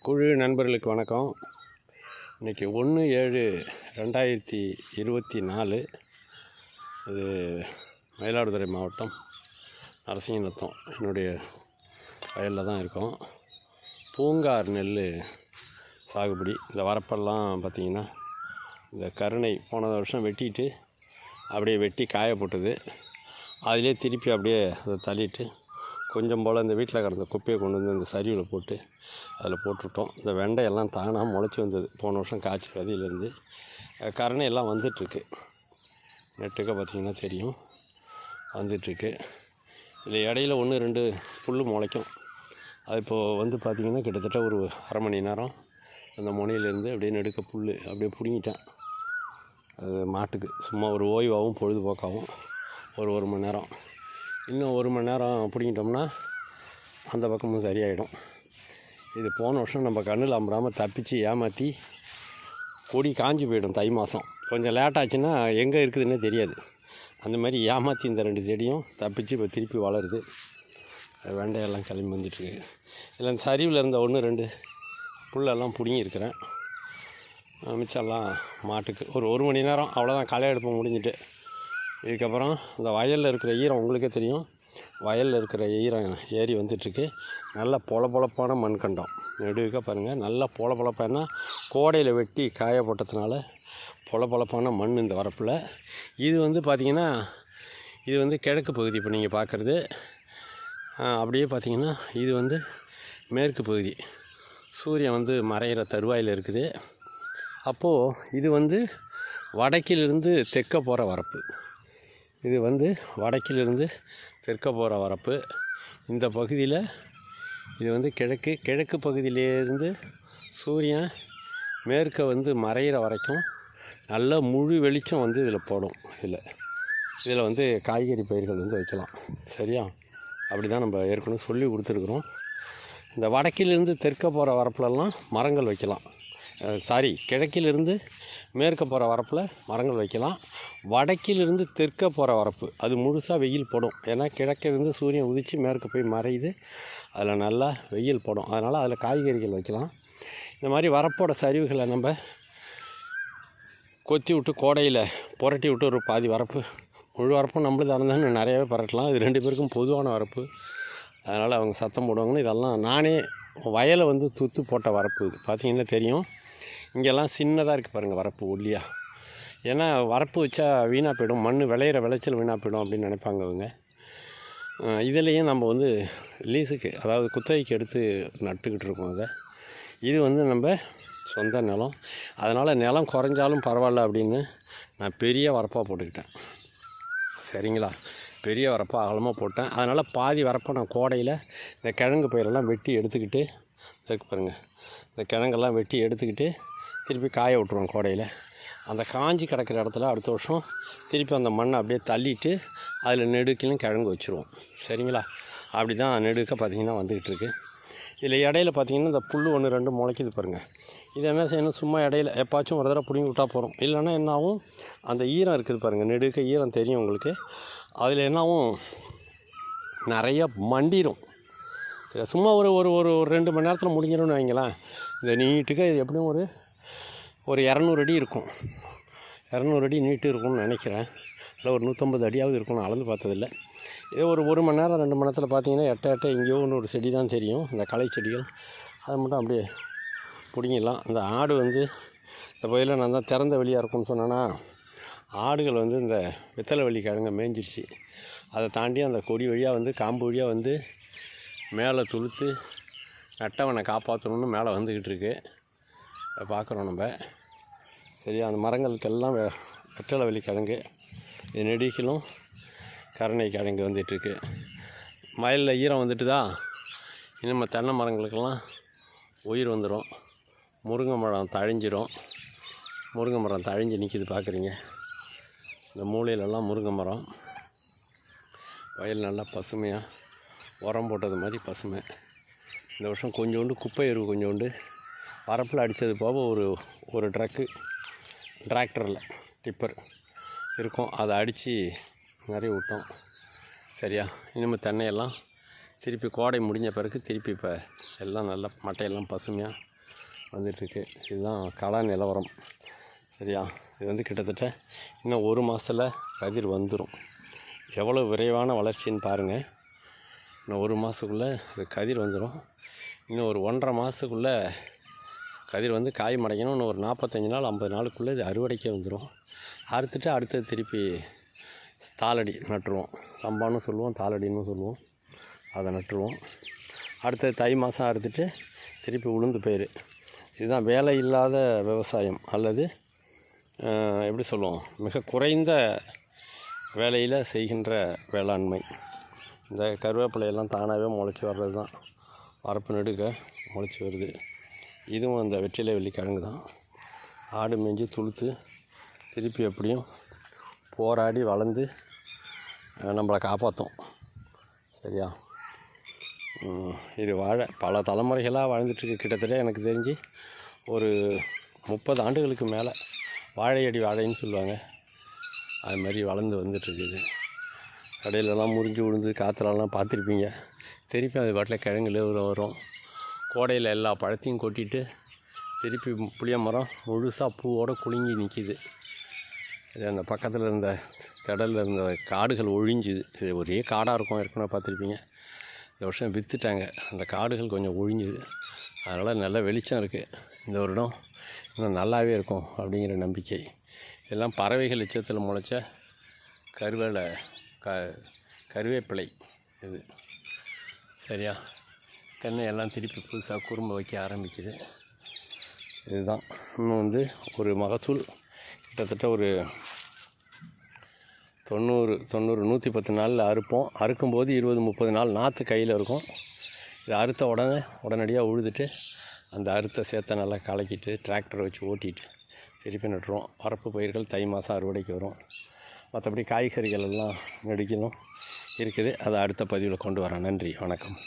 குழு நண்பர்களுக்கு வணக்கம். இன்றைக்கி 1/7/2024. இது மயிலாடுதுறை மாவட்டம் நரசிங்கநத்தம் என்னுடைய வயலில் தான் இருக்கோம். பூங்கார் நெல் சாகுபடி. இந்த வரப்பெல்லாம் பார்த்திங்கன்னா இந்த கருணை போன வருஷம் வெட்டிட்டு அப்படியே வெட்டி காய போட்டது. அதிலே திருப்பி அப்படியே அதை தள்ளிட்டு கொஞ்சம் போல் இந்த வீட்டில் கிடந்த குப்பையை கொண்டு வந்து இந்த சரிவில் போட்டு அதில் போட்டுவிட்டோம். இந்த வெண்டையெல்லாம் தானாக முளைச்சி வந்தது. போன வருஷம் காய்ச்சி விதையிலேருந்து கரணை எல்லாம் வந்துட்டுருக்கு. நெட்டுக்க பார்த்திங்கன்னா தெரியும், வந்துட்டுருக்கு. இதில் இடையில 1-2 புல் முளைக்கும். அது இப்போது வந்து பார்த்திங்கன்னா கிட்டத்தட்ட ஒரு அரை மணி நேரம் அந்த முனையிலேருந்து அப்படியே நெடுக்க புல் அப்படியே பிடுங்கிட்டேன். அது மாட்டுக்கு சும்மா ஒரு ஓய்வாகவும் பொழுதுபோக்காகவும் ஒரு மணி நேரம், இன்னும் 1 மணி நேரம் பிடிங்கிட்டோம்னா அந்த பக்கமும் சரியாயிடும். இது போன வருஷம் நம்ம கண்ணில் அம்பராமல் தப்பிச்சு ஏமாற்றி கொடி காஞ்சி போயிடும். தை மாதம் கொஞ்சம் லேட்டாச்சுன்னா எங்கே இருக்குதுன்னே தெரியாது. அந்த மாதிரி ஏமாற்றி இந்த 2 செடியும் தப்பிச்சு இப்போ திருப்பி வளருது. வெண்டையெல்லாம் கிளம்பி வந்துட்டுருக்கு. இதில் இந்த சரிவில் இருந்த 1-2 புல்லெல்லாம் பிடுங்கியிருக்கிறேன். மிச்சம்லாம் மாட்டுக்கு ஒரு மணி நேரம் அவ்வளோதான். களை எடுப்பு முடிஞ்சிட்டு இதுக்கப்புறம் இந்த வயலில் இருக்கிற ஈரம் உங்களுக்கே தெரியும். வயலில் இருக்கிற ஈரம் ஏறி வந்துட்டுருக்கு. நல்லா பொலப்பான மண்கண்டம் நெடுக்க பாருங்கள். நல்லா பொலப்பானா கோடையில் வெட்டி காய போட்டதுனால பொலப்பான மண் இந்த வரப்பில். இது வந்து பார்த்திங்கன்னா இது வந்து கிழக்கு பகுதி. இப்போ நீங்கள் பார்க்குறது அப்படியே பார்த்திங்கன்னா இது வந்து மேற்கு பகுதி. சூரியன் வந்து மறையிற தருவாயில் இருக்குது. அப்போது இது வந்து வடக்கிலிருந்து தெற்க போகிற வரப்பு. இது வந்து வடக்கிலிருந்து தெற்க போகிற வரப்பு. இந்த பகுதியில் இது வந்து கிழக்கு பகுதியிலேருந்து சூரியன் மேற்க வந்து மறையிற வரைக்கும் நல்ல முழு வெளிச்சம் வந்து இதில் போடும். இதில் வந்து காய்கறி பயிர்கள் வந்து வைக்கலாம். சரியா? அப்படி தான் நம்ம ஏற்கனவே சொல்லி கொடுத்துருக்குறோம். இந்த வடக்கிலிருந்து தெற்க போகிற வரப்புலலாம் மரங்கள் வைக்கலாம். கிழக்கிலிருந்து மேற்க போகிற வரப்பில் மரங்கள் வைக்கலாம். வடக்கிலிருந்து தெற்க போகிற வரப்பு அது முழுசாக வெயில் போடும். ஏன்னா கிழக்கிலிருந்து சூரியன் உதித்து மேற்க போய் மறையுது. அதில் நல்லா வெயில் போடும். அதனால் அதில் காய்கறிகள் வைக்கலாம். இந்த மாதிரி வரப்போட சரிவுகளை நம்ம கொத்தி விட்டு கோடையில் புரட்டி விட்டு ஒரு பாதி வரப்பு, முழு வரப்பும் நம்மளுக்கு இருந்தாலும் நிறையாவே பரட்டலாம். இது 2 பேருக்கும் பொதுவான வரப்பு. அதனால் அவங்க சத்தம் போடுவாங்கன்னு இதெல்லாம் நானே வயலை வந்து துத்து போட்ட வரப்பு. இது பார்த்திங்கன்னா தெரியும். இங்கெல்லாம் சின்னதாக இருக்குது பாருங்கள் வரப்பு ஒல்லியாக. ஏன்னா வரப்பு வச்சா வீணாக போயிடும், மண் விளையிற விளைச்சல் வீணாக போயிடும் அப்படின்னு நினைப்பாங்க அவங்க. இதுலேயும் நம்ம வந்து லீஸுக்கு, அதாவது குத்தகைக்கு எடுத்து நட்டுக்கிட்டு இருக்கோம். இது வந்து நம்ம சொந்த நிலம். அதனால் நிலம் குறைஞ்சாலும் பரவாயில்ல அப்படின்னு நான் பெரிய வரப்பாக போட்டுக்கிட்டேன். சரிங்களா? பெரிய வரப்பாக அகலமாக போட்டேன். அதனால் பாதி வரப்பை நான் கோடையில் இந்த கிழங்கு பயிரெல்லாம் வெட்டி எடுத்துக்கிட்டு இருக்கு பாருங்கள். இந்த கிழங்கெல்லாம் வெட்டி எடுத்துக்கிட்டு திருப்பி காய விட்ருவோம் கோடையில். அந்த காஞ்சி கிடக்கிற இடத்துல அடுத்த வருஷம் திருப்பி அந்த மண்ணை அப்படியே தள்ளிட்டு அதில் நெடுக்கிலும் கிழங்கு வச்சுருவோம். சரிங்களா? அப்படி தான் நெடுக்க பார்த்திங்கன்னா வந்துக்கிட்டு இருக்குது. இதில் இடையில பார்த்திங்கன்னா இந்த புல் 1-2 முளைக்குது பாருங்கள். இதை என்ன செய்யணும், சும்மா இடையில எப்பாச்சும் ஒரு தடவை பிடிங்கி விட்டால் போகிறோம். இல்லைன்னா என்னாகும், அந்த ஈரம் இருக்குது பாருங்கள், நெடுக்க ஈரம் தெரியும் உங்களுக்கு. அதில் என்னாகும், நிறைய மண்டிடும். சும்மா ஒரு 2 மணி நேரத்தில் முடிஞ்சிடும்னு வைங்களேன். இந்த நீட்டுக்கு இது எப்படியும் ஒரு 200 அடி இருக்கும். 200 அடி நீட்டு இருக்கும்னு நினைக்கிறேன். இல்லை ஒரு 150 அடியாவது இருக்கும்னு அளந்து பார்த்ததில்லை. இதே ஒரு மணி நேரம் 2 மணி நேரத்தில் பார்த்தீங்கன்னா எட்ட எங்கேயோ ஒரு செடி தான் தெரியும், இந்த களை செடிகள். அதை மட்டும் அப்படியே பிடிங்கிடலாம். இந்த ஆடு வந்து இந்த பகுதியில் நான் தான் திறந்த வெளியாக இருக்கும்னு சொன்னேன்னா, ஆடுகள் வந்து இந்த வெத்தலை வள்ளி கிழங்க மேய்ஞ்சிருச்சு. அதை தாண்டி அந்த கொடி வழியாக வந்து காம்பு வழியாக வந்து மேலே துளுத்து நட்டவனை காப்பாற்றணுன்னு மேலே வந்துக்கிட்டு இருக்கு. அதை பார்க்குறோம் நம்ம. சரியா? அந்த மரங்களுக்கெல்லாம் வெத்தலை வள்ளி கிழங்கு, இது நெடிக்கிலும் கருணை கிழங்கு வந்துட்டுருக்கு. வயலில் ஈரம் வந்துட்டு தான் இனிமே தென்னை மரங்களுக்கெல்லாம் உயிர் வந்துடும். முருங்கை மரம் தழிஞ்சிரும். முருங்கை மரம் தழிஞ்சு நிற்கிது பார்க்குறீங்க. இந்த மூலையிலெல்லாம் முருங்கை மரம். வயல் நல்லா பசுமையாக உரம் போட்டது மாதிரி பசுமை. இந்த வருஷம் கொஞ்சோண்டு குப்பை எருவு கொஞ்சோண்டு வரப்பில் அடித்தது போக ஒரு டிராக்டரில் டிப்பர் இருக்கும், அதை அடித்து நிறைய விட்டோம். சரியா? இனிமேல் தென்னையெல்லாம் திருப்பி கோடை முடிஞ்ச பிறகு திருப்பி இப்போ எல்லாம் நல்லா மட்டையெல்லாம் பசுமையாக வந்துட்டுருக்கு. இதுதான் கள நிலவரம். சரியா? இது கிட்டத்தட்ட இன்னும் 1 மாதத்தில் கதிர் வந்துடும். எவ்வளோ விரைவான வளர்ச்சின்னு பாருங்கள். இன்னும் 1 மாதத்துக்குள்ளே இது கதிர் வந்துடும். இன்னும் ஒரு 1.5 மாதத்துக்குள்ளே கதிர் காய் மடைக்கணும். இன்னும் ஒரு 45 நாள் 50 நாளுக்குள்ளே இது அறுவடைக்கே வந்துடும். அறுத்துட்டு அடுத்தது திருப்பி தாளடி நட்டுருவோம். சம்பான்னு சொல்லுவோம், தாளடின்னு சொல்லுவோம். அதை நட்டுருவோம். அடுத்தது தை மாதம் அறுத்துட்டு திருப்பி உளுந்து பயிர். இதுதான் வேலை இல்லாத விவசாயம், அல்லது எப்படி சொல்லுவோம், மிக குறைந்த வேலையில் செய்கின்ற வேளாண்மை. இந்த கருவேப்பிலையெல்லாம் தானாகவே முளைச்சி வர்றது தான். வரப்பு நெடுக்க முளைச்சி வருது. இதுவும் அந்த வெற்றிலை வெள்ளிக்கிழங்கு தான். ஆடு மேய்ஞ்சி துளுத்து திருப்பி எப்படியும் போராடி வளர்ந்து நம்மளை காப்பாற்றும். சரியா? இது வாழை பல தலைமுறைகளாக வாழ்ந்துட்டுருக்கு. கிட்டத்தட்ட எனக்கு தெரிஞ்சு ஒரு 30 ஆண்டுகளுக்கு மேலே வாழையடி வாழைன்னு சொல்லுவாங்க. அது மாதிரி வளர்ந்து வந்துட்டுருக்குது. கடையிலலாம் முறிஞ்சு விழுந்து காற்றுலலாம் பார்த்துருப்பீங்க. திருப்பி அது பாட்டில் கிழங்குல வரும். கோடையில் எல்லா பழத்தையும் கொட்டிட்டு திருப்பி புளிய மரம் முழுசாக பூவோடு குலுங்கி நிற்கிது. இது அந்த பக்கத்தில் இருந்த திடலில் இருந்த காடுகள் ஒழிஞ்சுது. இது ஒரே காடாக இருக்கும், ஏற்கனவே பார்த்துருப்பீங்க. இந்த வருஷம் விற்றுட்டாங்க. அந்த காடுகள் கொஞ்சம் ஒழிஞ்சுது. அதனால் நல்ல வெளிச்சம் இருக்குது. இந்த வருடம் இன்னும் நல்லாவே இருக்கும் அப்படிங்கிற நம்பிக்கை. இதெல்லாம் பறவைகள் எச்சத்தில் முளைச்ச கருவேப்பிலை இது. சரியா? தென்னை எல்லாம் திருப்பி புதுசாக குறும்பு வைக்க ஆரம்பிக்குது. இதுதான் இன்னும் ஒரு மகசூல் கிட்டத்தட்ட ஒரு 110 நாளில் அறுப்போம். அறுக்கும்போது 20-30 நாள் நாற்று கையில் இருக்கும். இது அறுத்த உடனடியாக உழுதுட்டு அந்த அறுத்த சேத்தை நல்லா கலக்கிட்டு டிராக்டரை வச்சு ஓட்டிட்டு திருப்பி நட்டுருவோம். வரப்பு பயிர்கள் தை மாதம் அறுவடைக்கு வரும். மற்றபடி காய்கறிகள் எல்லாம் நெடுக்கிலும் இருக்குது. அதை அடுத்த பதிவில் கொண்டு வரேன். நன்றி, வணக்கம்.